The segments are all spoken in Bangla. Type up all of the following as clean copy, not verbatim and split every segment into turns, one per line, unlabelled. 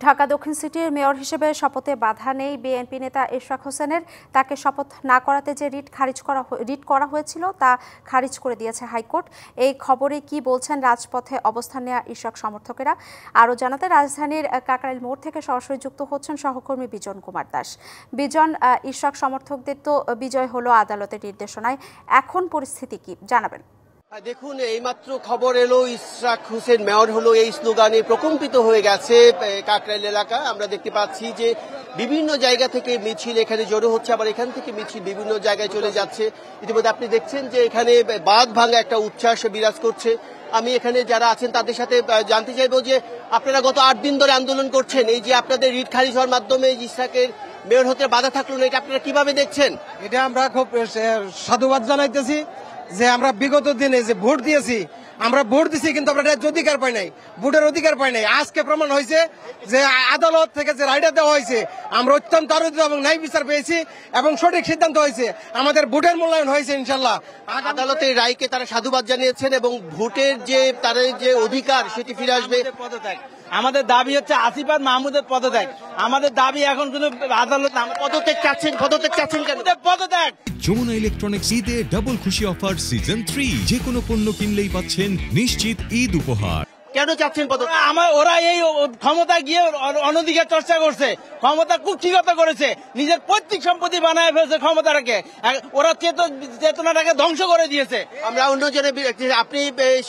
ঢাকা দক্ষিণ সিটির মেয়র হিসেবে শপথে বাধা নেই বিএনপি নেতা ইশরাক হোসেনের। তাকে শপথ না করাতে যে রিট করা হয়েছিল তা খারিজ করে দিয়েছে হাইকোর্ট। এই খবরে কি বলছেন রাজপথে অবস্থান নেওয়া ইশরাক সমর্থকেরা? আরও জানাতে রাজধানীর কাকরাইল মোড় থেকে সরাসরি যুক্ত হচ্ছেন সহকর্মী বিজন কুমার দাস। বিজন, ইশরাক সমর্থকদের তো বিজয় হলো আদালতের নির্দেশনায়, এখন পরিস্থিতি কি জানাবেন?
দেখুন, এইমাত্র খবর এলো ইশরাক হোসেন মেয়র হলো, এই স্লোগানে প্রকম্পিত হয়ে গেছে কাকরাইল এলাকা। আমরা দেখতে পাচ্ছি যে বিভিন্ন জায়গা থেকে মিছিল এখানে জড়ো হচ্ছে, আবার এখান থেকে মিছিল বিভিন্ন জায়গায় চলে যাচ্ছে। ইতিমধ্যে আপনি দেখছেন যে এখানে বাঁধ ভাঙা একটা উচ্ছ্বাস বিরাজ করছে। আমি এখানে যারা আছেন তাদের সাথে জানতে চাইবো যে আপনারা গত 8 দিন ধরে আন্দোলন করছেন, এই যে আপনাদের রিট খারিজ হওয়ার মাধ্যমে ইশরাকের মেয়র হতে বাধা থাকলো না, এটা আপনারা কিভাবে দেখছেন?
এটা আমরা খুব সাধুবাদ জানাইতেছি যে আমরা বিগত দিনে যে ভোট দিয়েছি, আমরা ভোট দিছি কিন্তু আমরা অধিকার পাই নাই, ভোটের অধিকার পাই নাই। আজকে প্রমাণ হয়েছে যে আদালত থেকে যে রায়টা দেওয়া হয়েছে, আমরা অত্যন্ত আনন্দিত এবং ন্যায় বিচার পেয়েছি এবং সঠিক সিদ্ধান্ত হয়েছে, আমাদের ভোটের মূল্যায়ন হয়েছে ইনশাল্লাহ।
আদালতের রায়কে তারা সাধুবাদ জানিয়েছেন এবং ভোটের যে তাদের যে অধিকার সেটি ফিরে আসবে।
পদত্যাগ আমাদের দাবি হচ্ছে আসিফাত মাহমুদের পদত্যাগ। আমাদের দাবি এখন কিন্তু আদালত
পদত্যাগ চাচ্ছেন কেন?
পদত্যাগ।
যমুনা ইলেকট্রনিক্স ঈদে ডাবল খুশি অফার সিজন 3, যে কোনো পণ্য কিনলেই পাচ্ছেন নিশ্চিত ঈদ উপহার।
কেন চাচ্ছেন পদত্যাগ?
ওরা এই ক্ষমতা গিয়ে অনধিকার চর্চা করছে, ক্ষমতা কুক্ষিগত করেছে, নিজের পৈতৃক সম্পত্তি বানায় ফেলছে ক্ষমতাটাকে, ওরা চেতনাটাকে ধ্বংস করে দিয়েছে।
আমরা অন্যজনে আপনি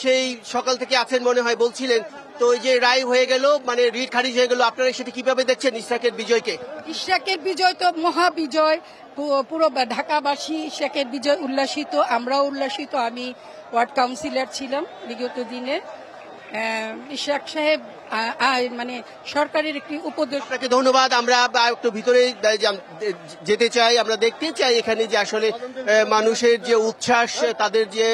সেই সকাল থেকে আছেন মনে হয়, বলছিলেন তো এই যে রায় হয়ে গেল, মানে রিট খারিজ হয়ে গেল, আপনারা সেটা কিভাবে দেখছেন ইশরাকের বিজয়কে?
ইশরাকের বিজয় তো মহা বিজয়, পুরো ঢাকাবাসী ইশরাকের বিজয় উল্লাসিত, আমরাও উল্লাসিত। আমি ওয়ার্ড কাউন্সিলর ছিলাম বিগত দিনে। ইশরাক সাহেব মানে সরকারের একটি উপদেশ।
আপনাকে ধন্যবাদ। আমরা একটু ভিতরে যেতে চাই, আমরা দেখতে চাই এখানে যে আসলে মানুষের যে উচ্ছ্বাস, তাদের যে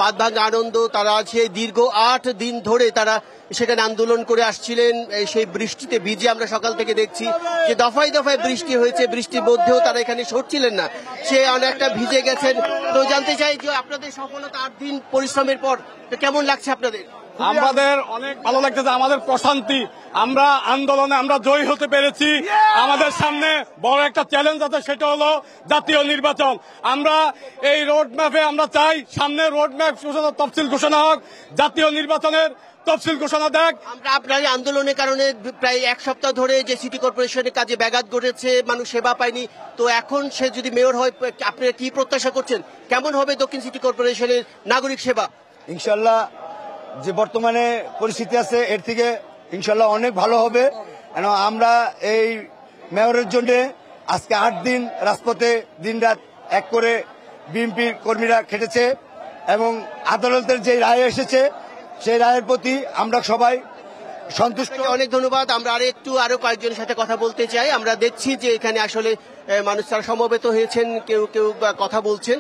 বাঁধভাঙা আনন্দ, তারা আছে দীর্ঘ 8 দিন ধরে তারা সেখানে আন্দোলন করে আসছিলেন। সেই বৃষ্টিতে ভিজে আমরা সকাল থেকে দেখছি যে দফায় দফায় বৃষ্টি হয়েছে, বৃষ্টির মধ্যেও তারা এখানে সরছিলেন না, সে অনেকটা ভিজে গেছেন। তো জানতে চাই যে আপনাদের সফলতা 8 দিন পরিশ্রমের পর কেমন লাগছে আপনাদের?
আমাদের অনেক ভালো লাগতেছে, আমাদের প্রশান্তি, আমরা আন্দোলনে আমরা জয়ী হতে পেরেছি। আমাদের সামনে বড় একটা চ্যালেঞ্জ আছে, সেটা হলো জাতীয় নির্বাচন। আমরা এই রোড ম্যাপে আমরা চাই সামনে রোড ম্যাপ তফসিল ঘোষণা হোক, জাতীয় নির্বাচনের তফসিল ঘোষণা দেখ।
আমরা আপনার আন্দোলনের কারণে প্রায় 1 সপ্তাহ ধরে যে সিটি কর্পোরেশনের কাজে ব্যাঘাত ঘটেছে, মানুষ সেবা পায়নি, তো এখন সে যদি মেয়র হয় আপনারা কি প্রত্যাশা করছেন? কেমন হবে দক্ষিণ সিটি কর্পোরেশনের নাগরিক সেবা?
ইনশাল্লাহ যে বর্তমানে পরিস্থিতি আছে এর থেকে ইনশাল্লাহ অনেক ভালো হবে। কেন আমরা এই মেয়রের জন্য আজকে 8 দিন রাজপথে দিনরাত এক করে বিএনপির কর্মীরা খেটেছে এবং আদালতের যে রায় এসেছে সেই রায়ের প্রতি আমরা সবাই সন্তুষ্ট।
অনেক ধন্যবাদ। আমরা আরো কয়েকজনের সাথে কথা বলতে চাই। আমরা দেখছি যে এখানে আসলে মানুষ তারা সমবেত হয়েছেন, কেউ কেউ কথা বলছেন।